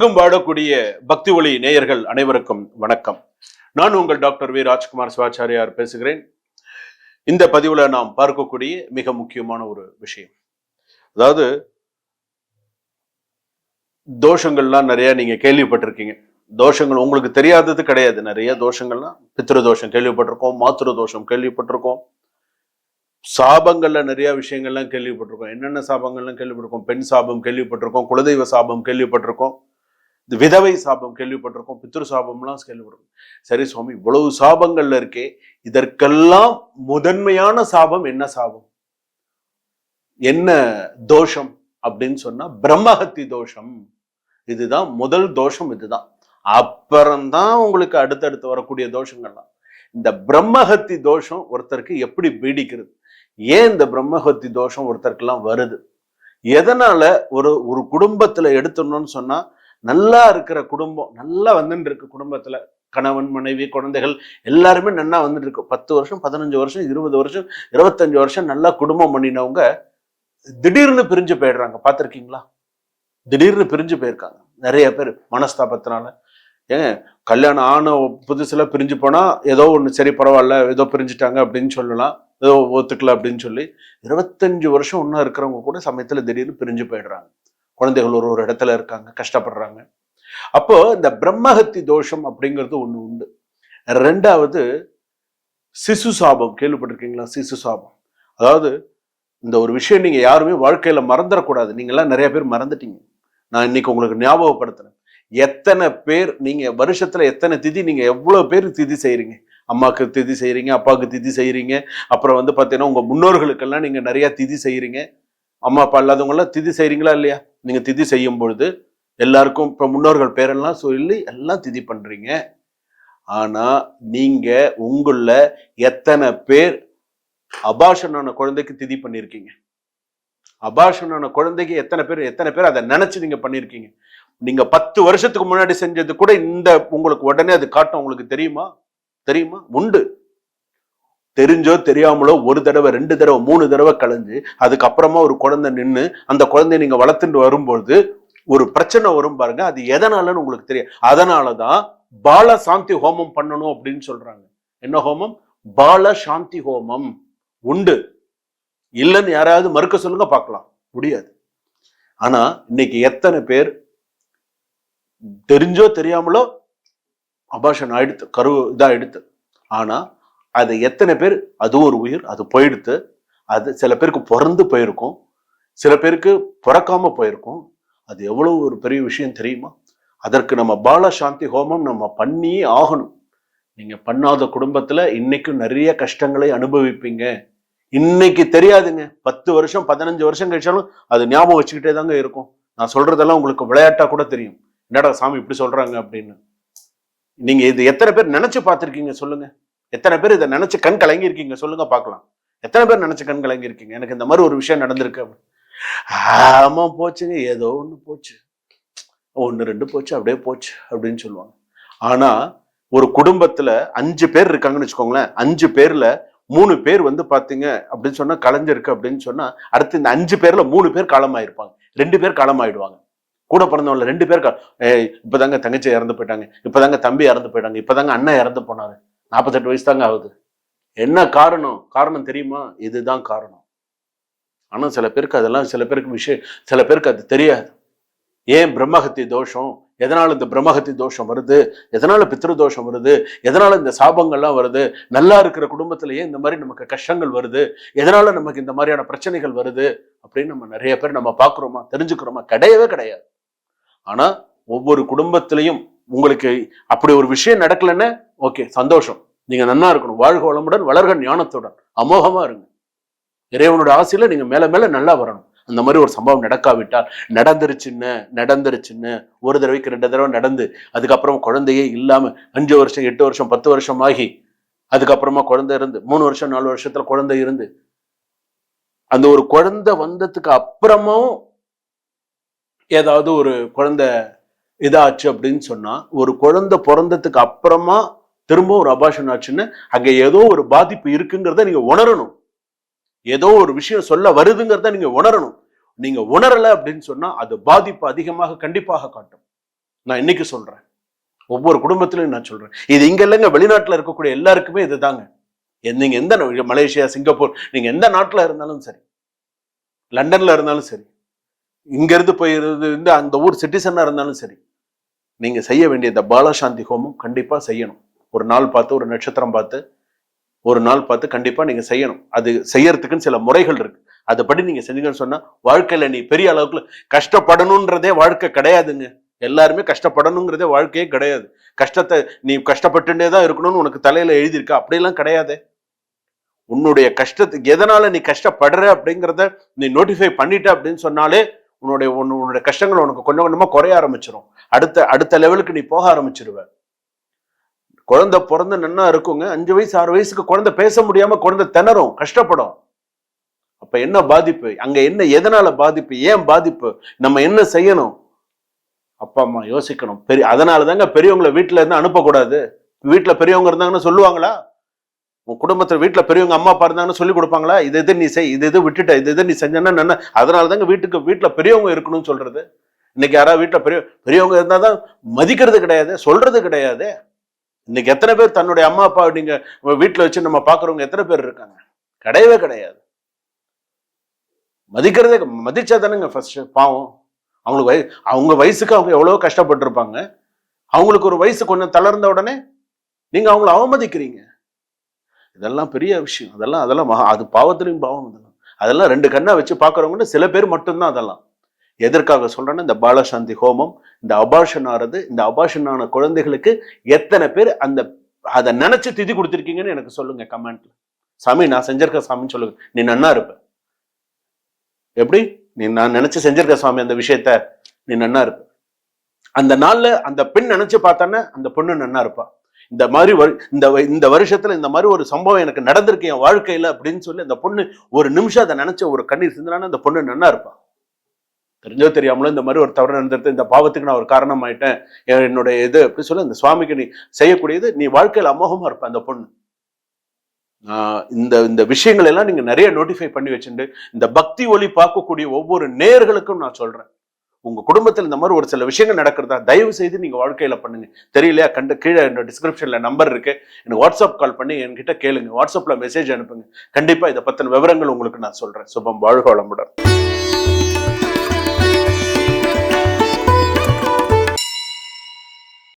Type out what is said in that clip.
உலகெங்கும் வாழக்கூடிய பக்தி ஒளி நேயர்கள் அனைவருக்கும் வணக்கம். நான் உங்கள் டாக்டர் வி ராஜ்குமார் சிவாச்சாரியார் பேசுகிறேன். இந்த பதிவுல நாம் பார்க்கக்கூடிய மிக முக்கியமான ஒரு விஷயம், அதாவது தோஷங்கள்லாம் நிறைய நீங்க கேள்விப்பட்டிருக்கீங்க. தோஷங்கள் உங்களுக்கு தெரியாதது கிடையாது. நிறைய தோஷங்கள்லாம் பித்ரு தோஷம் கேள்விப்பட்டிருக்கோம், மாத்ரு தோஷம் கேள்விப்பட்டிருக்கோம், சாபங்கள்ல நிறைய விஷயங்கள்லாம் கேள்விப்பட்டிருக்கோம். என்னென்ன சாபங்கள்லாம் கேள்விப்பட்டிருக்கோம்? பெண் சாபம் கேள்விப்பட்டிருக்கோம், குலதெய்வ சாபம் கேள்விப்பட்டிருக்கோம், விதவை சாபம் கேள்விப்பட்டிருக்கோம், பித்ரு சாபம்லாம் கேள்விப்பட்டிருக்கோம். சரி சுவாமி, இவ்வளவு சாபங்கள்ல இருக்கே, இதற்கெல்லாம் முதன்மையான சாபம் என்ன சாபம், என்ன தோஷம் அப்படின்னு சொன்னா பிரம்மஹத்தி தோஷம். இதுதான் முதல் தோஷம். இதுதான். அப்புறம்தான் உங்களுக்கு அடுத்தடுத்து வரக்கூடிய தோஷங்கள்லாம். இந்த பிரம்மஹத்தி தோஷம் ஒருத்தருக்கு எப்படி பீடிக்கிறது, ஏன் இந்த பிரம்மஹத்தி தோஷம் ஒருத்தருக்கெல்லாம் வருது, எதனால ஒரு குடும்பத்துல எடுத்துடணும்னு சொன்னா, நல்லா இருக்கிற குடும்பம், நல்லா வந்துட்டு இருக்கு குடும்பத்துல, கணவன் மனைவி குழந்தைகள் எல்லாருமே நல்லா வந்துட்டு இருக்கு. 10 வருஷம் 15 வருஷம் 20 வருஷம் 25 வருஷம் நல்லா குடும்பம் பண்ணினவங்க திடீர்னு பிரிஞ்சு போயிடுறாங்க. பார்த்திருக்கீங்களா? திடீர்னு பிரிஞ்சு போயிருக்காங்க நிறைய பேர் மனஸ்தாபத்தினால. ஏன் கல்யாணம் ஆன புதுசுல பிரிஞ்சு போனா ஏதோ ஒண்ணு சரி பரவாயில்ல, ஏதோ பிரிஞ்சுட்டாங்க அப்படின்னு சொல்லலாம், ஏதோ ஒத்துக்கல அப்படின்னு சொல்லி 25 வருஷம் ஒன்னா இருக்கிறவங்க கூட சமயத்துல திடீர்னு பிரிஞ்சு போயிடுறாங்க. குழந்தைகள் ஒரு இடத்துல இருக்காங்க, கஷ்டப்படுறாங்க. அப்போ இந்த பிரம்மஹத்தி தோஷம் அப்படிங்கிறது ஒண்ணு உண்டு. ரெண்டாவது சிசு சாபம் கேள்விப்பட்டிருக்கீங்களா? சிசு சாபம், அதாவது இந்த ஒரு விஷயம் நீங்க யாருமே வாழ்க்கையில மறந்துடக்கூடாது. நீங்க எல்லாம் நிறைய பேர் மறந்துட்டீங்க. நான் இன்னைக்கு உங்களுக்கு ஞாபகப்படுத்துறேன். எத்தனை பேர் நீங்க வருஷத்துல எத்தனை திதி, நீங்க எவ்வளவு பேர் திதி செய்யறீங்க? அம்மாவுக்கு திதி செய்யறீங்க, அப்பாவுக்கு திதி செய்யறீங்க, அப்புறம் பாத்தீங்கன்னா உங்க முன்னோர்களுக்கெல்லாம் நீங்க நிறைய திதி செய்யறீங்க. அம்மா அப்பா இல்லாதவங்க எல்லாம் திதி செய்யறீங்களா இல்லையா? நீங்க திதி செய்யும் பொழுது எல்லாருக்கும் இப்ப முன்னோர்கள் பேரெல்லாம் சொல்லி எல்லாம் திதி பண்றீங்க. ஆனா நீங்க உங்கள எத்தனை பேர் அபாஷனான குழந்தைக்கு திதி பண்ணிருக்கீங்க? அபாஷனான குழந்தைக்கு எத்தனை பேர் அதை நினைச்சு நீங்க பண்ணிருக்கீங்க? நீங்க 10 வருஷத்துக்கு முன்னாடி செஞ்சது கூட இந்த உங்களுக்கு உடனே அது காட்டும். உங்களுக்கு தெரியுமா? உண்டு. தெரிஞ்சோ தெரியாமலோ ஒரு தடவை 2 தடவை 3 தடவை கலைஞ்சு அதுக்கப்புறமா ஒரு குழந்தை நின்று அந்த குழந்தைய நீங்க வளர்த்துட்டு வரும்பொழுது ஒரு பிரச்சனை வரும் பாருங்க. அது எதனாலன்னு உங்களுக்கு தெரியும். அதனாலதான் பால சாந்தி ஹோமம் பண்ணணும் அப்படின்னு சொல்றாங்க. என்ன ஹோமம்? பால சாந்தி ஹோமம் உண்டு. இல்லைன்னு யாராவது மறுக்க சொல்லுங்க பார்க்கலாம். முடியாது. ஆனா இன்னைக்கு எத்தனை பேர் தெரிஞ்சோ தெரியாமலோ அபாஷன் ஆயிடுத்து, இதா எடுத்து. ஆனா அது எத்தனை பேர், அது ஒரு உயிர், அது போயிடுத்து. அது சில பேருக்கு பிறந்து போயிருக்கும், சில பேருக்கு பிறக்காம போயிருக்கும். அது எவ்வளவு ஒரு பெரிய விஷயம் தெரியுமா? அதற்கு நம்ம பால சாந்தி ஹோமம் நம்ம பண்ணியே ஆகணும். நீங்க பண்ணாத குடும்பத்துல இன்னைக்கும் நிறைய கஷ்டங்களை அனுபவிப்பீங்க. இன்னைக்கு தெரியாதுங்க, 10 வருஷம் 15 வருஷம் கழிச்சாலும் அது ஞாபகம் வச்சுக்கிட்டே தாங்க இருக்கும். நான் சொல்றதெல்லாம் உங்களுக்கு விளையாட்டா கூட தெரியும். என்னடா சாமி இப்படி சொல்றாங்க அப்படின்னு. நீங்க இது எத்தனை பேர் நினைச்சு பார்த்திருக்கீங்க சொல்லுங்க? எத்தனை பேர் இதை நினைச்சு கண் கலங்கி இருக்கீங்க சொல்லுங்க பார்க்கலாம். எத்தனை பேர் நினைச்சு கண் கலங்கி இருக்கீங்க? எனக்கு இந்த மாதிரி ஒரு விஷயம் நடந்திருக்கு. ஆமா போச்சுங்க, ஏதோ ஒண்ணு போச்சு, 1 2 போச்சு, அப்படியே போச்சு அப்படின்னு சொல்லுவாங்க. ஆனா ஒரு குடும்பத்துல 5 பேர் இருக்காங்கன்னு வச்சுக்கோங்களேன். 5 பேர்ல 3 பேர் பாத்தீங்க அப்படின்னு சொன்னா கலைஞ்சிருக்கு அப்படின்னு சொன்னா, அடுத்து இந்த 5 பேர்ல 3 பேர் காலமாயிருப்பாங்க, 2 பேர் காலமாயிடுவாங்க. கூட பிறந்தவங்கள 2 பேர் இப்பதாங்க தங்கச்சி இறந்து போயிட்டாங்க, இப்பதாங்க தம்பி இறந்து போயிட்டாங்க, இப்பதாங்க அண்ணன் இறந்து போனாரு, 48 வயசு தாங்க ஆகுது. என்ன காரணம் தெரியுமா? இதுதான் காரணம். ஆனா சில பேருக்கு அதெல்லாம், சில பேருக்கு அது தெரியாது. ஏன் பிரம்மஹத்தி தோஷம், எதனால இந்த பிரம்மஹத்தி தோஷம் வருது, எதனால பித்ரு தோஷம் வருது, எதனால இந்த சாபங்கள்லாம் வருது, நல்லா இருக்கிற குடும்பத்திலேயே இந்த மாதிரி நமக்கு கஷ்டங்கள் வருது, எதனால நமக்கு இந்த மாதிரியான பிரச்சனைகள் வருது அப்படின்னு நம்ம நிறைய பேர் நம்ம பாக்குறோமா, தெரிஞ்சுக்கிறோமா? கிடையவே கிடையாது. ஆனா ஒவ்வொரு குடும்பத்திலையும் உங்களுக்கு அப்படி ஒரு விஷயம் நடக்கலன்னு ஓகே, சந்தோஷம், நீங்க நன்னா இருக்கணும், வாழ்க வளமுடன், வளர்க ஞானத்துடன், அமோகமா இருங்க. இறைவனோட ஆசையில நீங்க மேல மேல நல்லா வரணும். அந்த மாதிரி ஒரு சம்பவம் நடக்காவிட்டால், நடந்துருச்சுன்னு ஒரு தடவைக்கு 2 தடவை நடந்து அதுக்கப்புறம் குழந்தையே இல்லாம 5 வருஷம் 8 வருஷம் 10 வருஷம் ஆகி அதுக்கப்புறமா குழந்தை இருந்து 3 வருஷம் 4 வருஷத்துல குழந்தை இருந்து அந்த ஒரு குழந்தை வந்ததுக்கு அப்புறமும் ஏதாவது ஒரு குழந்தை இதாச்சு அப்படின்னு சொன்னா, ஒரு குழந்தை பிறந்ததுக்கு அப்புறமா திரும்ப ஒரு அபாஷன் ஆச்சுன்னு அங்க ஏதோ ஒரு பாதிப்பு இருக்குங்கிறத நீங்க உணரணும். ஏதோ ஒரு விஷயம் சொல்ல வருதுங்கிறத நீங்க உணரணும். நீங்க உணரல அப்படின்னு சொன்னா அது பாதிப்பு அதிகமாக கண்டிப்பாக காட்டும். நான் இன்னைக்கு சொல்றேன், ஒவ்வொரு குடும்பத்திலையும் நான் சொல்றேன். இது இங்க இல்லைங்க, வெளிநாட்டுல இருக்கக்கூடிய எல்லாருக்குமே இதுதாங்க. நீங்க எந்த மலேசியா, சிங்கப்பூர், நீங்க எந்த நாட்டுல இருந்தாலும் சரி, லண்டன்ல இருந்தாலும் சரி, இங்க இருந்து போய் இருந்து அந்த ஊர் சிட்டிசனா இருந்தாலும் சரி, நீங்க செய்ய வேண்டிய இந்த பாலசாந்தி ஹோமம் கண்டிப்பா செய்யணும். ஒரு நாள் பார்த்து, ஒரு நட்சத்திரம் பார்த்து, ஒரு நாள் பார்த்து கண்டிப்பா நீங்க செய்யணும். அது செய்யறதுக்குன்னு சில முறைகள் இருக்கு. அதுபடி நீங்க செஞ்சீங்கன்னு சொன்னா வாழ்க்கையில நீ பெரிய அளவுக்கு கஷ்டப்படணும்ன்றதே வாழ்க்கை கிடையாதுங்க. எல்லாருமே கஷ்டப்படணுங்கிறதே வாழ்க்கையே கிடையாது. கஷ்டத்தை நீ கஷ்டப்பட்டுட்டே தான் இருக்கணும்னு உனக்கு தலையில எழுதியிருக்க, அப்படியெல்லாம் கிடையாது. உன்னுடைய கஷ்டத்துக்கு எதனால நீ கஷ்டப்படுற அப்படிங்கிறத நீ நோட்டிஃபை பண்ணிட்ட அப்படின்னு சொன்னாலே உன்னுடைய கஷ்டங்கள் உனக்கு கொஞ்சம் கொஞ்சமா குறைய ஆரம்பிச்சிடும். அடுத்த லெவலுக்கு நீ போக ஆரம்பிச்சிருவ. குழந்தை பிறந்த நன்னா இருக்குங்க, 5 வயசு 6 வயசுக்கு குழந்தை பேச முடியாம குழந்தை திணறும், கஷ்டப்படும். அப்ப என்ன பாதிப்பு அங்க, என்ன எதனால பாதிப்பு, ஏன் பாதிப்பு, நம்ம என்ன செய்யணும்? அப்பா அம்மா யோசிக்கணும். அதனாலதாங்க பெரியவங்களை வீட்டுல இருந்து அனுப்பக்கூடாது. வீட்டுல பெரியவங்க இருந்தாங்கன்னு சொல்லுவாங்களா? உன் குடும்பத்துல வீட்டுல பெரியவங்க அம்மா அப்பா இருந்தாங்கன்னு சொல்லி கொடுப்பாங்களா? இது நீ செய், இது விட்டுட்ட, இது நீ செஞ்சனா? அதனாலதாங்க வீட்டுல பெரியவங்க இருக்கணும்னு சொல்றது. இன்னைக்கு யாராவது வீட்டுல பெரியவங்க இருந்தாதான் மதிக்கிறது கிடையாது, சொல்றது கிடையாது. இன்னைக்கு எத்தனை பேர் தன்னுடைய அம்மா அப்பா நீங்க வீட்டுல வச்சு நம்ம பாக்குறவங்க எத்தனை பேர் இருக்காங்க? கிடையவே கிடையாது. மதிக்கிறதே, மதிச்சா தானுங்க ஃபர்ஸ்ட். பாவம், அவங்களுக்கு அவங்க வயசுக்கு அவங்க எவ்வளவு கஷ்டப்பட்டு இருப்பாங்க. அவங்களுக்கு ஒரு வயசு கொஞ்சம் தளர்ந்த உடனே நீங்க அவங்களை அவமதிக்கிறீங்க. இதெல்லாம் பெரிய விஷயம். அதெல்லாம் அது பாவத்திலையும் பாவம். அதெல்லாம் 2 கண்ணா வச்சு பாக்குறவங்க சில பேர் மட்டும்தான். அதெல்லாம் எதற்காக சொல்றேன்னா, இந்த பாலசாந்தி ஹோமம், இந்த அபார்ஷன் ஆறது, இந்த அபார்ஷன் ஆன குழந்தைகளுக்கு எத்தனை பேர் அதை நினைச்சு திதி கொடுத்திருக்கீங்கன்னு எனக்கு சொல்லுங்க கமெண்ட்ல. சாமி நான் செஞ்சிருக்க சாமின்னு சொல்லுங்க, நீ நன்னா இருப்ப. எப்படி நான் நினைச்சு செஞ்சிருக்க சாமி அந்த விஷயத்த, நீ நன்னா இருப்ப. அந்த நாள்ல அந்த பெண் நினைச்சு பார்த்தானே அந்த பொண்ணு நன்னா இருப்பா. இந்த மாதிரி இந்த வருஷத்துல இந்த மாதிரி ஒரு சம்பவம் எனக்கு நடந்திருக்கு என் வாழ்க்கையில அப்படின்னு சொல்லி அந்த பொண்ணு ஒரு நிமிஷம் அதை நினைச்ச ஒரு கண்ணீர் சிந்தினான அந்த பொண்ணு நன்னா இருப்பா. தெரிஞ்சோ தெரியாமலும் இந்த மாதிரி ஒரு தவறு நடந்துட்டு, இந்த பாவத்துக்கு நான் ஒரு காரணம் ஆயிட்டேன், என்னுடைய இது அப்படி சொல்லி அந்த சுவாமிக்கு நீ செய்யக்கூடியது, நீ வாழ்க்கையில அமோகமா இருப்ப அந்த பொண்ணு. இந்த விஷயங்கள் எல்லாம் நீங்க நிறைய நோட்டிஃபை பண்ணி வச்சுட்டு, இந்த பக்தி ஒளி பார்க்கக்கூடிய ஒவ்வொரு நேயர்களுக்கும் நான் சொல்றேன், உங்க குடும்பத்தில் இந்த மாதிரி ஒரு சில விஷயங்கள் நடக்கிறதா தயவு செய்து நீங்க வாழ்க்கையில பண்ணுங்க. தெரியலையா? கீழே டிஸ்கிரிப்ஷன்ல நம்பர் இருக்கு, எனக்கு வாட்ஸ்அப் கால் பண்ணி என்கிட்ட கேளுங்க, வாட்ஸ்அப்ல மெசேஜ் அனுப்புங்க. கண்டிப்பா இதை பத்தின விவரங்கள் உங்களுக்கு நான் சொல்றேன். சுபம், வாழ்க வளமுடன்.